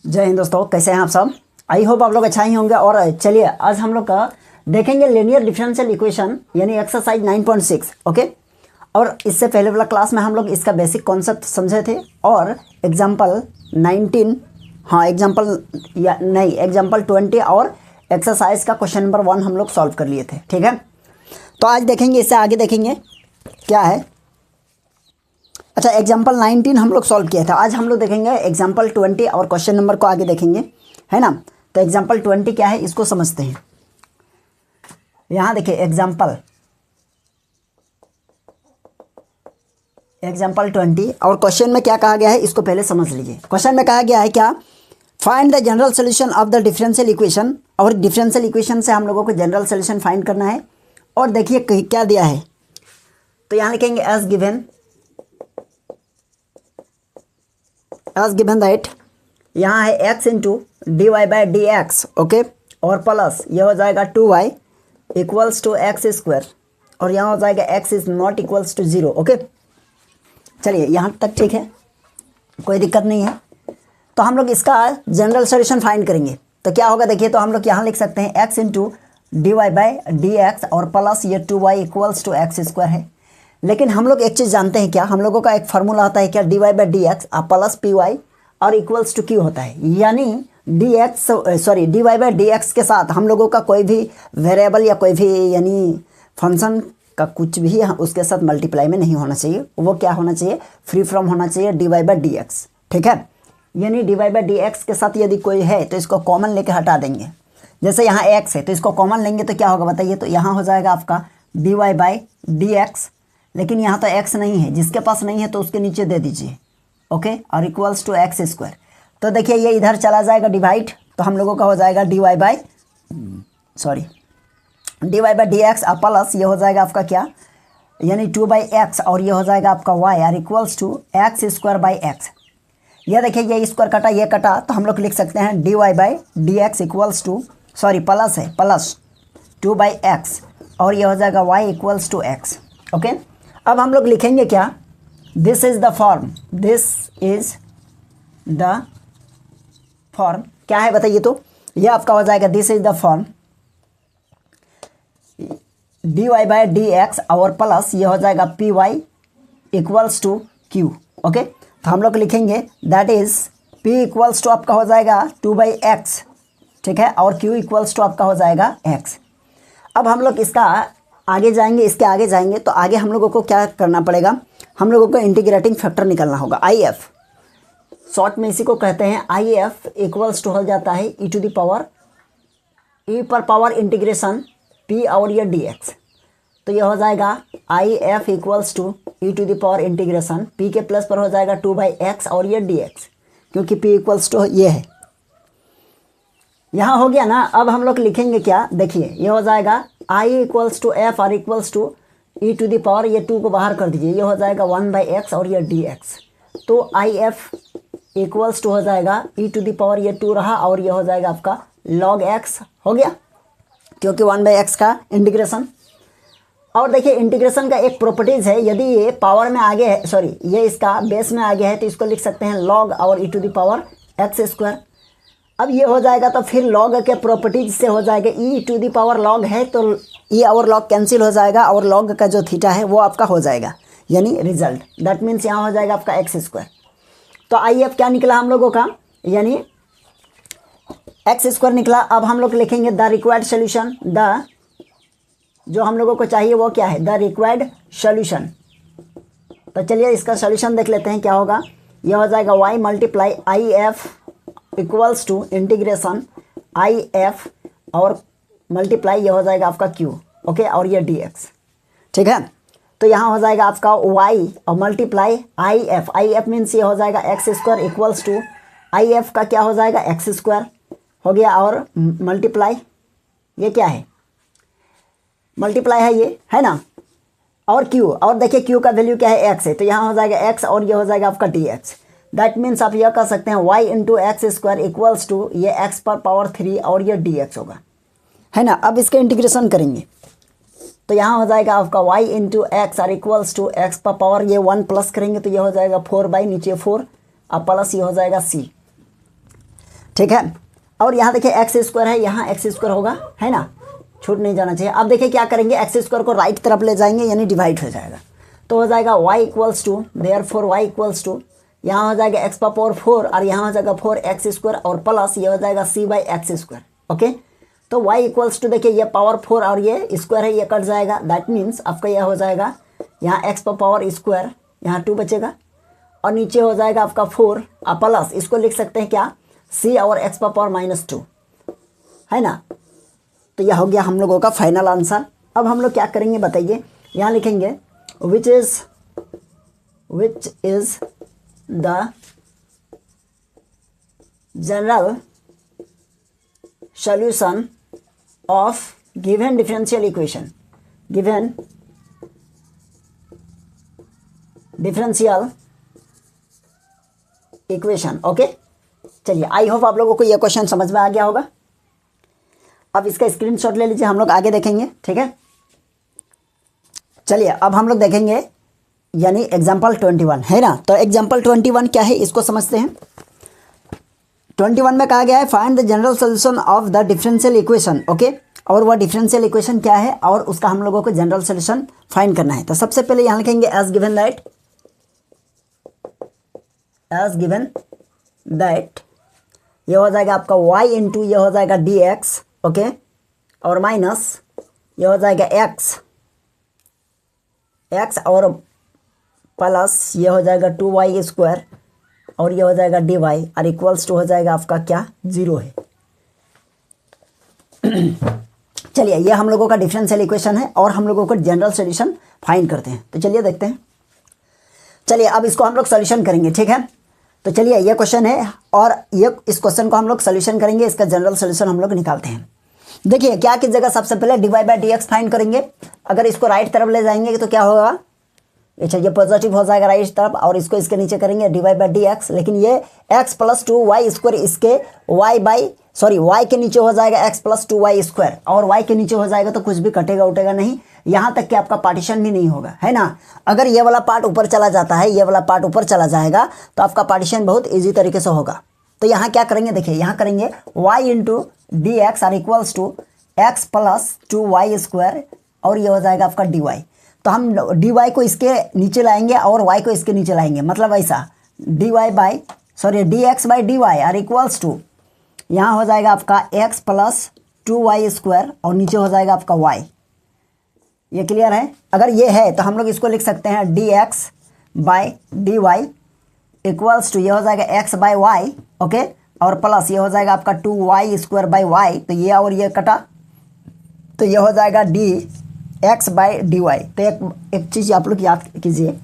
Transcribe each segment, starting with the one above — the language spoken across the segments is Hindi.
जय हिंद दोस्तों, कैसे हैं आप सब। आई होप आप लोग अच्छा ही होंगे। और चलिए आज हम लोग का देखेंगे लीनियर डिफरेंशियल इक्वेशन यानी एक्सरसाइज 9.6। ओके, और इससे पहले वाला क्लास में हम लोग इसका बेसिक कॉन्सेप्ट समझे थे और एग्जाम्पल 19, हाँ एग्जाम्पल 20 और एक्सरसाइज का क्वेश्चन नंबर 1 हम लोग सॉल्व कर लिए थे। ठीक है, तो आज देखेंगे, इससे आगे देखेंगे क्या है। अच्छा, एग्जाम्पल 19 हम लोग सॉल्व किया था। आज हम लोग देखेंगे एग्जाम्पल 20 और क्वेश्चन नंबर को आगे देखेंगे, है ना। तो एग्जाम्पल 20 क्या है इसको समझते हैं। यहाँ देखिए एग्जाम्पल 20 और क्वेश्चन में क्या कहा गया है इसको पहले समझ लीजिए। क्वेश्चन में कहा गया है क्या, find the general solution of the differential equation. और डिफरेंशियल इक्वेशन से हम लोगों को जनरल सोल्यूशन फाइंड करना है। और देखिए क्या दिया है, तो यहाँ लिखेंगे एज गिवन दैट, यहाँ है x into d y by d x. Okay, और प्लस ये हो जाएगा 2y equals to x square, और यहाँ हो जाएगा x is not equals to 0। Okay, चलिए यहाँ तक ठीक है, कोई दिक्कत नहीं है। तो हम लोग इसका जनरल सोल्यूशन फाइंड करेंगे। तो क्या होगा देखिए, तो हम लोग यहाँ लिख सकते हैं x into d y by d x और प्लस ये 2y equals to x square है। लेकिन हम लोग एक चीज़ जानते हैं क्या, हम लोगों का एक फार्मूला होता है क्या, d y by d x plus p y और इक्वल्स टू क्यू होता है। यानी d y by d x के साथ हम लोगों का कोई भी वेरिएबल या कोई भी यानी फंक्शन का कुछ भी उसके साथ मल्टीप्लाई में नहीं होना चाहिए। वो क्या होना चाहिए, फ्री फ्रॉम होना चाहिए d y by d x. ठीक है, यानी d y by d x के साथ यदि कोई है तो इसको कॉमन लेके हटा देंगे। जैसे यहाँ एक्स है तो इसको कॉमन लेंगे तो क्या होगा बताइए, तो यहाँ हो जाएगा आपका d y by d x. लेकिन यहाँ तो x नहीं है, जिसके पास नहीं है तो उसके नीचे दे दीजिए। ओके, और इक्वल्स टू एक्स स्क्वायर। तो देखिए ये इधर चला जाएगा डिवाइड, तो हम लोगों का हो जाएगा d y by d x plus ये हो जाएगा आपका क्या, यानी 2/x, और ये हो जाएगा आपका y और equals to x square by x. ये देखिए ये स्क्वायर कटा, ये कटा, तो हम लोग लिख सकते हैं d y by d x equals to, plus है, प्लस 2/x, और ये हो जाएगा y equals to x. Okay, अब हम लोग लिखेंगे क्या, दिस इज द फॉर्म, क्या है बताइए, तो ये आपका हो जाएगा this is the form d y by d x और प्लस ये हो जाएगा p y equals to q. Okay, तो हम लोग लिखेंगे that is p equals to आपका हो जाएगा 2/x, ठीक है, और क्यू इक्वल्स टू आपका हो जाएगा x। अब हम लोग इसका आगे जाएंगे, इसके आगे जाएंगे तो आगे हम लोगों को क्या करना पड़ेगा, हम लोगों को इंटीग्रेटिंग फैक्टर निकालना होगा, IF। शॉर्ट में इसी को कहते हैं IF इक्वल्स टू हो जाता है e to the power e पर पावर इंटीग्रेशन p और ये dx। तो ये हो जाएगा IF equals to e to the power integration p के प्लस पर हो जाएगा 2/x और ये dx, क्योंकि p इक्वल्स टू ये है। यहाँ हो गया ना। अब हम लोग लिखेंगे क्या, देखिए ये हो जाएगा I इक्वल्स टू एफ और equals to e to the power, ये 2 को बाहर कर दीजिए, ये हो जाएगा 1/x और ये dx। तो IF इक्वल्स टू हो जाएगा e टू द पावर, ये 2 रहा, और ये हो जाएगा आपका log x हो गया, क्योंकि 1/x का इंटीग्रेशन। और देखिए इंटीग्रेशन का एक प्रॉपर्टीज़ है, यदि ये पावर में आगे है, ये इसका बेस में आगे है तो इसको लिख सकते हैं log और e to the power x square. अब ये हो जाएगा तो फिर log के प्रॉपर्टीज से हो जाएगा e to the power log है तो e और log कैंसिल हो जाएगा, और log का जो थीटा है वो आपका हो जाएगा, यानी रिजल्ट दैट मीन्स यहाँ हो जाएगा आपका x स्क्वायर। तो IF क्या निकला हम लोगों का, यानी x स्क्वायर निकला। अब हम लोग लिखेंगे द रिक्वायर्ड सोल्यूशन, जो हम लोगों को चाहिए वो क्या है, द रिक्वायर्ड सोल्यूशन। तो चलिए इसका सोल्यूशन देख लेते हैं क्या होगा। यह हो जाएगा y multiply IF equals to integration IF और मल्टीप्लाई ये हो जाएगा आपका Q। ओके, और ये dx, ठीक है। तो यहाँ हो जाएगा आपका y और मल्टीप्लाई IF मीन्स ये हो जाएगा x square equals to IF का क्या हो जाएगा एक्स स्क्वायर हो गया, और मल्टीप्लाई ये क्या है, मल्टीप्लाई है ये, है ना, और Q, और देखिए Q का वैल्यू क्या है x है, तो यहाँ हो जाएगा x और ये हो जाएगा आपका dx। दैट मीन्स आप यह कह सकते हैं y into x square equals to ये x पर पावर 3 और ये dx होगा, है ना। अब इसके इंटीग्रेशन करेंगे तो यहाँ हो जाएगा आपका y इंटू एक्स और इक्वल्स टू एक्स पर पावर ये 1 प्लस करेंगे तो ये हो जाएगा 4/, नीचे 4 और प्लस ये हो जाएगा c। ठीक है। और यहाँ देखिए एक्स स्क्वायर है, यहाँ एक्स स्क्वायर होगा, है ना, छूट नहीं जाना चाहिए। अब देखिए क्या करेंगे, एक्स स्क्वायर को राइट तरफ ले जाएंगे यानी डिवाइड हो जाएगा, तो हो जाएगा y equals to, therefore y equals to, यहाँ हो जाएगा x पावर 4 और यहाँ हो जाएगा 4x स्क्वायर और प्लस ये हो जाएगा c by x square. Okay, तो y इक्वल्स टू देखिए ये पावर 4 और ये स्क्वायर है, ये कट जाएगा, दैट मीन्स आपका यह हो जाएगा यहाँ x पावर स्क्वायर, यहाँ 2 बचेगा और नीचे हो जाएगा आपका 4 और प्लस इसको लिख सकते हैं क्या, c और x पावर -2, है ना। तो यह हो गया हम लोगों का फाइनल आंसर। अब हम लोग क्या करेंगे बताइए, यहाँ लिखेंगे which is the general solution of given differential equation, given differential equation। Okay, चलिए आई होप आप लोगों को यह क्वेश्चन समझ में आ गया होगा। अब इसका स्क्रीनशॉट ले लीजिए, हम लोग आगे देखेंगे, ठीक है। चलिए अब हम लोग देखेंगे यानी एग्जाम्पल 21, है ना। तो एग्जाम्पल 21 क्या है इसको समझते हैं। 21 में कहा गया है find the general solution of the differential equation. Okay, और वह डिफरेंशियल इक्वेशन क्या है और उसका हम लोगों को जनरल सोल्यूशन फाइंड करना है। तो सबसे पहले यहाँ लिखेंगे एज गिवन दैट ये हो जाएगा आपका y इंटू ये हो जाएगा dx, ओके, और माइनस ये हो जाएगा x और प्लस ये हो जाएगा 2y स्क्वायर और ये हो जाएगा dy और इक्वल्स टू हो जाएगा आपका क्या, 0 है। चलिए ये हम लोगों का डिफरेंशियल इक्वेशन है और हम लोगों को जनरल सॉल्यूशन फाइंड करते हैं। तो चलिए देखते हैं। चलिए अब इसको हम लोग सॉल्यूशन करेंगे, ठीक है। तो चलिए ये क्वेश्चन है और ये इस क्वेश्चन को हम लोग सॉल्यूशन करेंगे, इसका जनरल सॉल्यूशन हम लोग निकालते हैं। देखिए क्या कीजिएगा, सबसे पहले dy बाई dx फाइंड करेंगे। अगर इसको राइट तरफ ले जाएंगे तो क्या होगा, अच्छा ये पॉजिटिव हो जाएगा राइट तरफ और इसको इसके नीचे करेंगे dy बाई dx, लेकिन ये x प्लस 2y स्क्वायर इसके y के नीचे हो जाएगा x प्लस 2y स्क्वायर और y के नीचे हो जाएगा तो कुछ भी कटेगा उटेगा नहीं, यहाँ तक कि आपका पार्टीशन भी नहीं होगा, है ना। अगर ये वाला पार्ट ऊपर चला जाता है, ये वाला पार्ट ऊपर चला जाएगा तो आपका पार्टीशन बहुत ईजी तरीके से होगा। तो यहाँ क्या करेंगे, देखिए यहाँ करेंगे y into d x are equals to x plus 2y square और ये हो जाएगा आपका dy। तो हम dy को इसके नीचे लाएंगे और y को इसके नीचे लाएंगे, मतलब ऐसा dx by dy are equals to यहाँ हो जाएगा आपका x प्लस 2y स्क्वायर और नीचे हो जाएगा आपका y। ये क्लियर है। अगर ये है तो हम लोग इसको लिख सकते हैं dx by dy equals to ये हो जाएगा x बाई y, ओके, और प्लस ये हो जाएगा आपका 2y स्क्वायर बाई y, तो ये और ये कटा तो ये हो जाएगा dx बाई dy। तो एक चीज़ आप लोग याद कीजिए,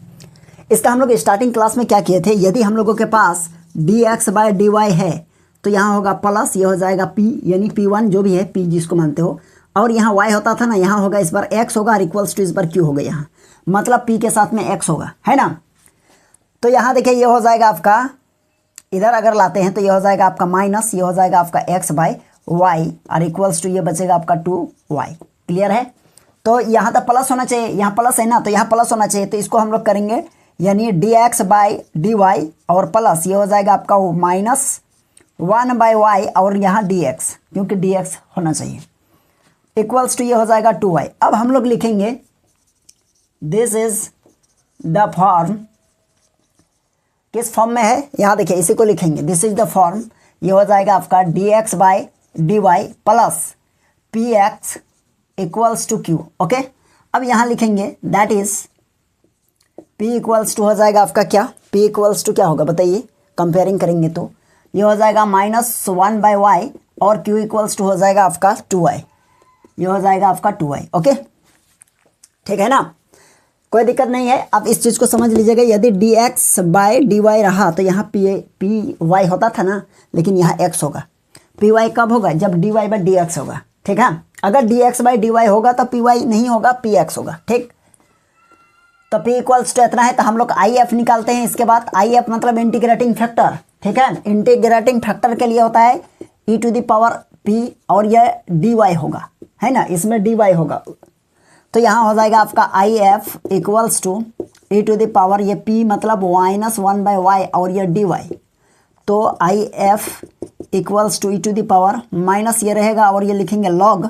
इसका हम लोग स्टार्टिंग क्लास में क्या किए थे, यदि हम लोगों के पास dx बाई dy है तो यहाँ होगा प्लस ये हो जाएगा p यानी p1 जो भी है p जिसको मानते हो, और यहाँ y होता था ना, यहाँ होगा इस बार x होगा और इक्वल्स टू इस बार q होगा, यहाँ मतलब p के साथ में x होगा, है ना। तो यहाँ देखिए ये हो जाएगा आपका, इधर अगर लाते हैं तो ये हो जाएगा आपका माइनस ये हो जाएगा आपका x बाई वाई और इक्वल्स टू ये बचेगा आपका 2y। क्लियर है। तो यहाँ तक प्लस होना चाहिए, यहाँ प्लस है ना, तो यहाँ प्लस होना चाहिए, तो इसको हम लोग करेंगे यानी dx बाई dy और प्लस ये हो जाएगा आपका माइनस 1 बाई वाई और यहाँ dx, क्योंकि dx होना चाहिए, इक्वल्स टू ये हो जाएगा 2y। अब हम लोग लिखेंगे दिस इज द फॉर्म, किस फॉर्म में है, यहाँ देखिए इसी को लिखेंगे दिस इज द फॉर्म, ये हो जाएगा आपका dx by dy plus px equals to q। Okay, अब यहाँ लिखेंगे that is p equals to हो जाएगा आपका क्या, p इक्वल्स टू क्या होगा बताइए, कंपेयरिंग करेंगे तो ये हो जाएगा -1 बाई वाई और q इक्वल्स टू हो जाएगा आपका 2y, ये हो जाएगा आपका 2y। ओके, ठीक है ना, कोई दिक्कत नहीं है। आप इस चीज़ को समझ लीजिएगा, यदि dx बाई dy रहा तो यहाँ py होता था ना, लेकिन यहाँ x होगा। py कब होगा, जब dy बाई dx होगा, ठीक है। अगर dx बाई dy होगा तो py नहीं होगा, px होगा, ठीक। तो p इक्वल्स टू इतना है, तो हम लोग if निकालते हैं। इसके बाद if मतलब इंटीग्रेटिंग फैक्टर, ठीक है। इंटीग्रेटिंग फैक्टर के लिए होता है e to the power p और यह dy होगा, है ना, इसमें dy होगा। तो यहाँ हो जाएगा आपका if equals to e to the power ये p मतलब -1 बाई वाई और ये dy तो I F equals to e to the power minus ये रहेगा और ये लिखेंगे लॉग,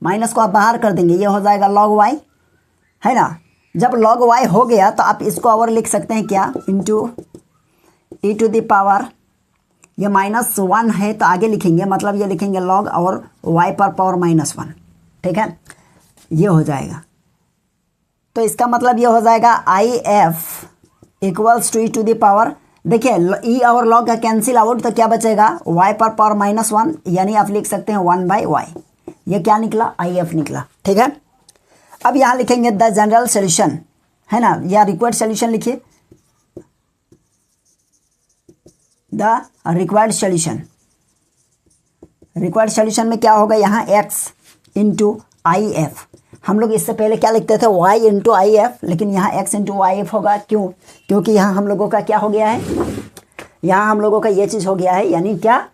माइनस को आप बाहर कर देंगे, ये हो जाएगा लॉग वाई, है ना। जब लॉग वाई हो गया तो आप इसको और लिख सकते हैं क्या, into e to the power, ये -1 है तो आगे लिखेंगे, मतलब ये लिखेंगे लॉग और वाई पर पावर -1, ठीक है, ये हो जाएगा। तो इसका मतलब ये हो जाएगा I F equals to e to the power, देखिए ई और लॉग का कैंसिल आउट तो क्या बचेगा, वाई पर पावर -1, यानी आप लिख सकते हैं 1/y, ये क्या निकला, आई एफ निकला, ठीक है। अब यहाँ लिखेंगे द जनरल सोल्यूशन, है ना, या रिक्वायर्ड सोल्यूशन लिखिए, the required solution. Required solution में क्या होगा, यहाँ x इंटू आई एफ, हम लोग इससे पहले क्या लिखते थे, y इंटू आई एफ, लेकिन यहाँ x इंटू वाई एफ होगा, क्यों, क्योंकि यहाँ हम लोगों का क्या हो गया है, यहाँ हम लोगों का ये चीज़ हो गया है, यानी क्या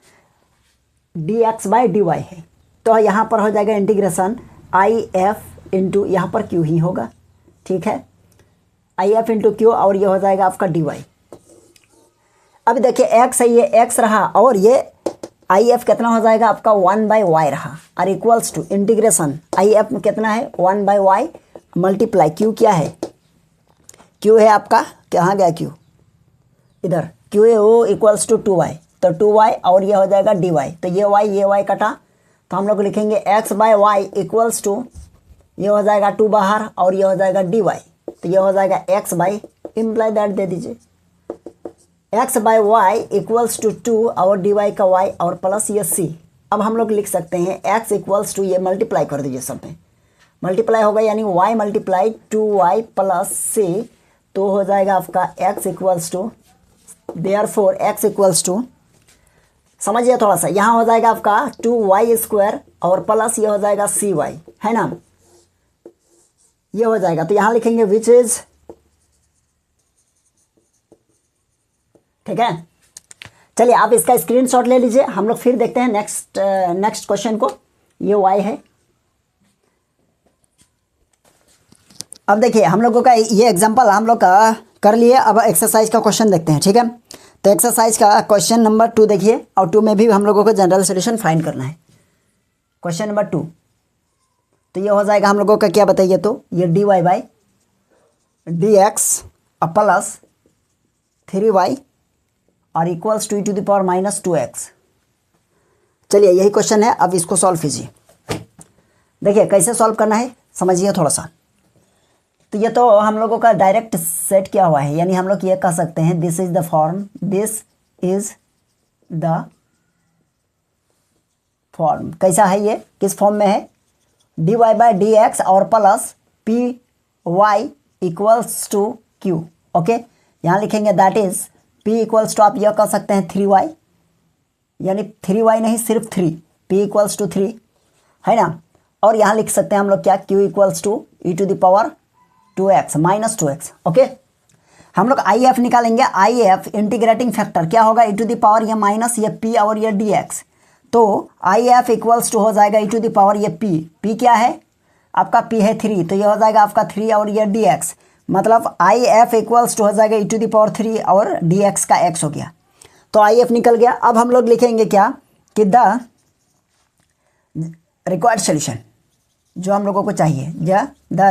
dx/dy है, तो यहाँ पर हो जाएगा इंटीग्रेशन आई एफ इंटू, यहाँ पर q ही होगा, ठीक है, आई एफ इंटू क्यू, और ये हो जाएगा आपका dy। अब देखिए x है, ये x रहा, और ये आई एफ कितना हो जाएगा आपका 1/y रहा, और equals to integration I F में कितना है 1/y मल्टीप्लाई q, क्या है, q है आपका, कहाँ गया q, इधर q है वो इक्वल्स टू 2y, तो 2y और ये हो जाएगा dy, तो ये y कटा, तो हम लोग लिखेंगे x/y इक्वल्स टू, ये हो जाएगा 2 बाहर और ये हो जाएगा dy, तो ये हो जाएगा x/, इम्प्लाई दैट दे दीजिए, x/y इक्वल्स टू 2 और dy का y और प्लस ये c। अब हम लोग लिख सकते हैं x इक्वल्स टू, ये मल्टीप्लाई कर दीजिए, सब में मल्टीप्लाई होगा, यानी y multiply 2y plus c, तो हो जाएगा आपका x equals to, therefore x equals to, समझिए थोड़ा सा, यहाँ हो जाएगा आपका 2y² और प्लस ये हो जाएगा cy, है ना, ये हो जाएगा, तो यहाँ लिखेंगे विच इज, ठीक है। चलिए आप इसका स्क्रीनशॉट ले लीजिए, हम लोग फिर देखते हैं नेक्स्ट क्वेश्चन को, ये y है। अब देखिए हम लोगों का ये एग्जांपल हम लोग का कर लिए, अब एक्सरसाइज का क्वेश्चन देखते हैं, ठीक है। तो एक्सरसाइज का क्वेश्चन नंबर 2 देखिए, और 2 में भी हम लोगों को जनरल सोल्यूशन फाइंड करना है। क्वेश्चन नंबर 2, तो ये हो जाएगा हम लोगों का क्या बताइए, तो ये dy/dx प्लस 3y और equals to e to the power -2x। चलिए यही क्वेश्चन है, अब इसको सॉल्व कीजिए। देखिए कैसे सॉल्व करना है समझिए थोड़ा सा। तो ये तो हम लोगों का डायरेक्ट सेट किया हुआ है, यानी हम लोग ये कह सकते हैं this is the form, this is the form. कैसा है ये, किस फॉर्म में है, dy/dx और plus py equals to q, okay. यहाँ लिखेंगे that is p equals to, आप यह कह सकते हैं 3y, यानी 3y नहीं सिर्फ 3, p इक्वल्स टू 3, है ना। और यहाँ लिख सकते हैं हम लोग क्या, q equals to e to the power 2x -2x, okay. हम लोग आई एफ निकालेंगे, आई एफ इंटीग्रेटिंग फैक्टर क्या होगा, ई टू द पावर ये माइनस ये p और ये dx, तो आई एफ इक्वल्स टू हो जाएगा ई टू द पावर ये p क्या है आपका, p है 3, तो ये हो जाएगा आपका 3 और ये dx, मतलब आई एफ इक्वल्स टू हो जाएगा ई टू द पावर 3 और dx का x हो गया, तो आई एफ निकल गया। अब हम लोग लिखेंगे क्या कि द रिक्वायर्ड सोल्यूशन, जो हम लोगों को चाहिए, द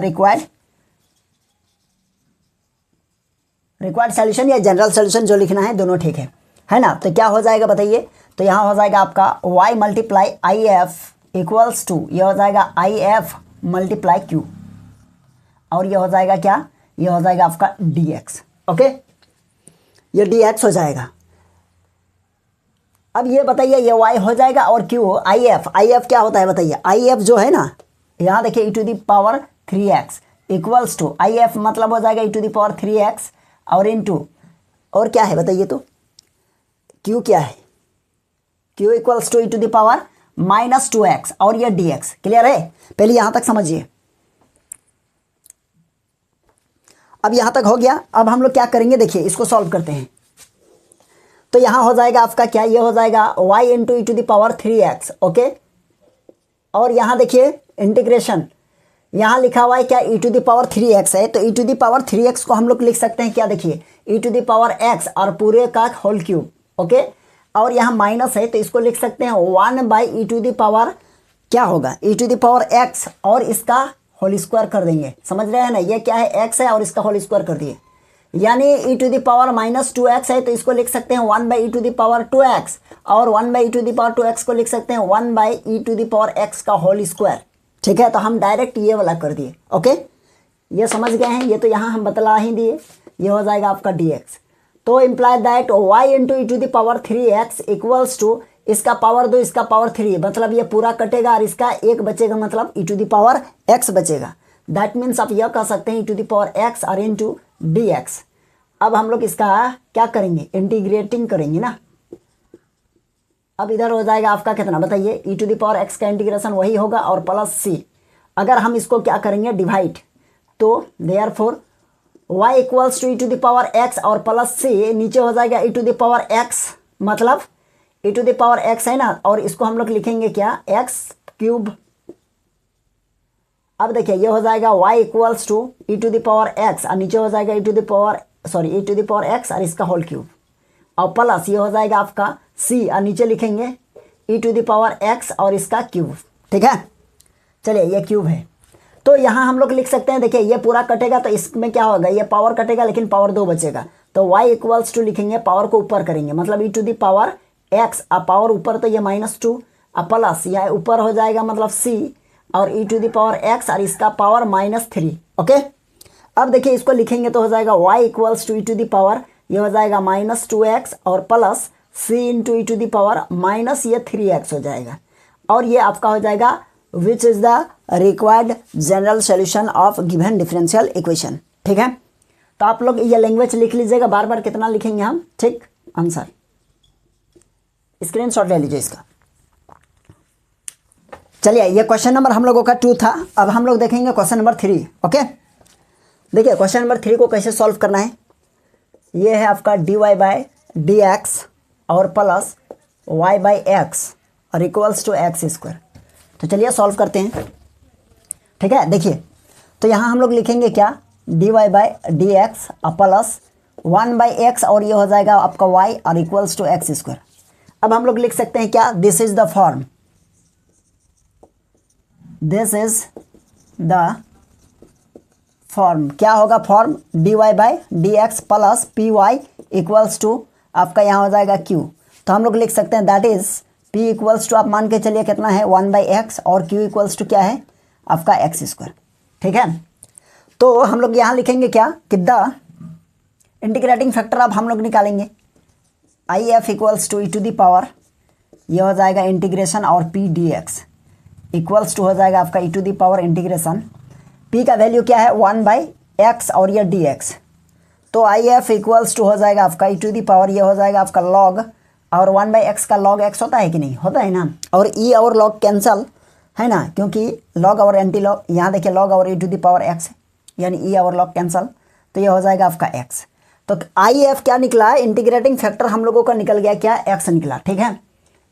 रिक्वायर्ड सोल्यूशन या जनरल सोल्यूशन जो लिखना है दोनों ठीक है ना। तो क्या हो जाएगा बताइए, तो यहाँ हो जाएगा आपका y multiply I F equals to, ये हो जाएगा आई एफ मल्टीप्लाई q, और ये हो जाएगा क्या, ये हो जाएगा आपका dx, ओके, ये dx हो जाएगा। अब ये बताइए ये y हो जाएगा और q, आई एफ क्या होता है बताइए, आई एफ जो है ना, यहाँ देखिए e to the power 3x equals to, I F मतलब हो जाएगा ई टू द पावर 3x और इनटू, और क्या है बताइए, तो q क्या है, q equals to e to the power -2x और ये dx, क्लियर है, पहले यहाँ तक समझिए। अब यहाँ तक हो गया, अब हम लोग क्या करेंगे देखिए, इसको सॉल्व करते हैं। तो यहाँ हो जाएगा आपका क्या, ये हो जाएगा y into e to the power 3x, okay, और यहाँ देखिए इंटीग्रेशन, यहाँ लिखा हुआ है क्या, ई टू द पावर 3x है, तो ई टू द पावर 3x को हम लोग लिख सकते हैं क्या, देखिए e to the power x और पूरे का होल क्यूब, ओके। और यहाँ माइनस है तो इसको लिख सकते हैं 1/e⁻, क्या होगा e⁻x और इसका होल स्क्वायर कर देंगे, समझ रहे हैं ना। ये क्या है, x है और इसका होल स्क्वायर कर दिए, यानी e⁻−2x है तो इसको लिख सकते हैं 1/e⁻2x, और 1/e⁻2x को लिख सकते हैं 1/e⁻x का होल स्क्वायर। ठीक है, तो हम डायरेक्ट ये वाला कर दिए। ओके, ये समझ गए हैं, ये तो यहाँ हम बतला ही दिए, ये हो जाएगा आपका dx। तो imply that y into e⁻3x equals to इसका पावर 2 इसका पावर 3, मतलब ये पूरा कटेगा और इसका एक बचेगा, मतलब e⁻x बचेगा। दैट मीन्स आप यह कह सकते हैं e⁻x और इंटू dx। अब हम लोग इसका क्या करेंगे, इंटीग्रेटिंग करेंगे ना। अब इधर हो जाएगा आपका कितना बताइए, e⁻x का इंटीग्रेशन वही होगा और प्लस c। अगर हम इसको क्या करेंगे डिवाइड, तो therefore y equals to e⁻x और प्लस c, नीचे हो जाएगा e⁻x, मतलब e⁻x है ना, और इसको हम लोग लिखेंगे क्या x³। अब देखिए ये हो जाएगा y इक्वल्स टू e⁻x और नीचे हो जाएगा e⁻x और इसका होल क्यूब, और प्लस ये हो जाएगा आपका c और नीचे लिखेंगे e⁻x और इसका क्यूब। ठीक है, चलिए ये क्यूब है, तो यहाँ हम लोग लिख सकते हैं, देखिए ये पूरा कटेगा तो इसमें क्या होगा, ये पावर कटेगा लेकिन पावर 2 बचेगा, तो y इक्वल्स टू लिखेंगे, पावर को ऊपर करेंगे, मतलब e⁻x, अब पावर ऊपर तो ये -2, अब प्लस यह ऊपर हो जाएगा मतलब c और e⁻x और इसका पावर -3। ओके, अब देखिए इसको लिखेंगे तो हो जाएगा y इक्वल्स टू ये हो जाएगा -2x और प्लस c इंटू माइनस ये 3x हो जाएगा, और ये आपका हो जाएगा which is the required general solution of given differential equation. ठीक है, तो आप लोग ये लैंग्वेज लिख लीजिएगा, बार बार कितना लिखेंगे हम, ठीक, आंसर स्क्रीनशॉट ले लीजिए इसका। चलिए ये क्वेश्चन नंबर हम लोगों का 2 था, अब हम लोग देखेंगे क्वेश्चन नंबर 3। ओके, देखिए क्वेश्चन नंबर 3 को कैसे सॉल्व करना है। ये है आपका dy/dx और प्लस y/x और इक्वल्स टू x²। तो चलिए सॉल्व करते हैं। ठीक है, देखिए तो यहाँ हम लोग लिखेंगे क्या, dy/dx और प्लस 1/x और ये हो जाएगा आपका y और इक्वल्स टू x²। अब हम लोग लिख सकते हैं क्या, this is the form, this is the form, क्या होगा form, dy/dx plus py equals to आपका यहाँ हो जाएगा q। तो हम लोग लिख सकते हैं that is p equals to आप मान के चलिए कितना है 1/x और q इक्वल्स टू क्या है आपका x²। ठीक है, तो हम लोग यहाँ लिखेंगे क्या कि द इंटीग्रेटिंग फैक्टर अब हम लोग निकालेंगे, IF इक्वल्स टू e⁻, ये हो जाएगा इंटीग्रेशन और p dx इक्वल्स टू हो जाएगा आपका e⁻ इंटीग्रेशन, p का वैल्यू क्या है 1/x और ये dx, तो IF इक्वल्स टू हो जाएगा आपका e⁻, ये हो जाएगा आपका log, और 1/x का log x होता है कि नहीं, होता है ना, और e और log कैंसल है ना, क्योंकि log और एंटी लॉग, यहाँ देखिए log और e⁻x यानी e और log कैंसल, तो ये हो जाएगा आपका x। तो IF क्या निकला, इंटीग्रेटिंग फैक्टर हम लोगों का निकल गया क्या, x निकला। ठीक है,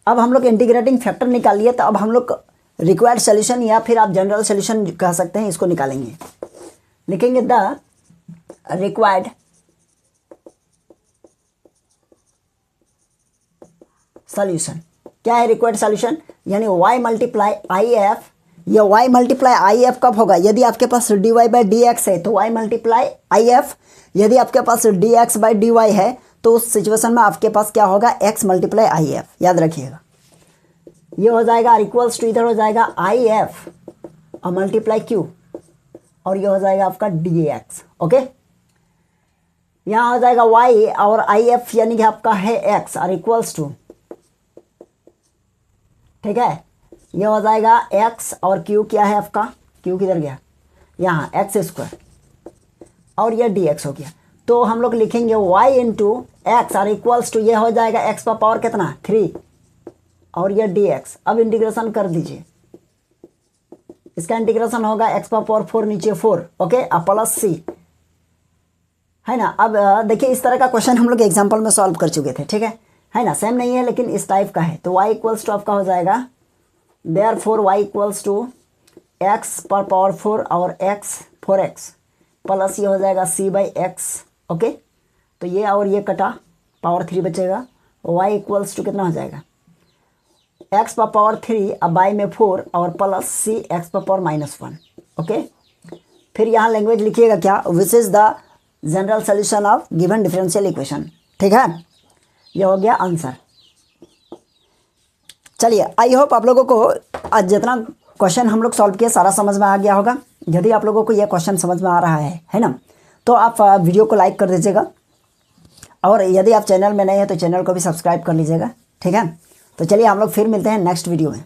अब हम लोग इंटीग्रेटिंग फैक्टर निकालिए, तो अब हम लोग रिक्वायर्ड सोल्यूशन या फिर आप जनरल सोल्यूशन कह सकते हैं, इसको निकालेंगे। लिखेंगे द रिक्वायर्ड सोल्यूशन, क्या है रिक्वायर्ड सोल्यूशन, यानी y मल्टीप्लाई IF, ये y मल्टीप्लाई IF कब होगा, यदि आपके पास dy/dx है तो y मल्टीप्लाई IF, यदि आपके पास dx/dy है तो उस सिचुएशन में आपके पास क्या होगा, x मल्टीप्लाई IF, याद रखिएगा। ये हो जाएगा इक्वल्स टू, इधर हो जाएगा IF और मल्टीप्लाई q, और ये हो जाएगा आपका dx। ओके, यहाँ हो जाएगा y और IF यानी कि आपका है x और इक्वल्स टू, ठीक है, ये हो जाएगा x और q, क्या है आपका q किधर गया, यहाँ x² और ये dx हो गया। तो हम लोग लिखेंगे y इंटू एक्स और इक्वल्स टू, ये हो जाएगा x का पावर कितना 3 और ये dx। अब इंटीग्रेशन कर दीजिए, इसका इंटीग्रेशन होगा x का पावर 4 नीचे 4, ओके, अब प्लस c है ना। अब देखिए इस तरह का क्वेश्चन हम लोग एग्जाम्पल में सॉल्व कर चुके थे, ठीक है ना, सेम नहीं है लेकिन इस टाइप का है। तो y इक्वल्स टू आपका हो जाएगा therefore y equals to x पर पावर 4 और x 4x प्लस ये हो जाएगा c/x। ओके, तो ये और ये कटा, पावर 3 बचेगा, y इक्वल्स टू कितना हो जाएगा, x पर पावर 3 अब बाई में 4 और प्लस सी एक्स पर पावर -1। ओके, फिर यहाँ लैंग्वेज लिखिएगा क्या, which is the general solution of given differential equation. ठीक है, ये हो गया आंसर। चलिए, आई होप आप लोगों को आज जितना क्वेश्चन हम लोग सॉल्व किए सारा समझ में आ गया होगा। यदि आप लोगों को यह क्वेश्चन समझ में आ रहा है ना, तो आप वीडियो को लाइक कर दीजिएगा, और यदि आप चैनल में नए हैं तो चैनल को भी सब्सक्राइब कर लीजिएगा। ठीक है, तो चलिए हम लोग फिर मिलते हैं नेक्स्ट वीडियो में।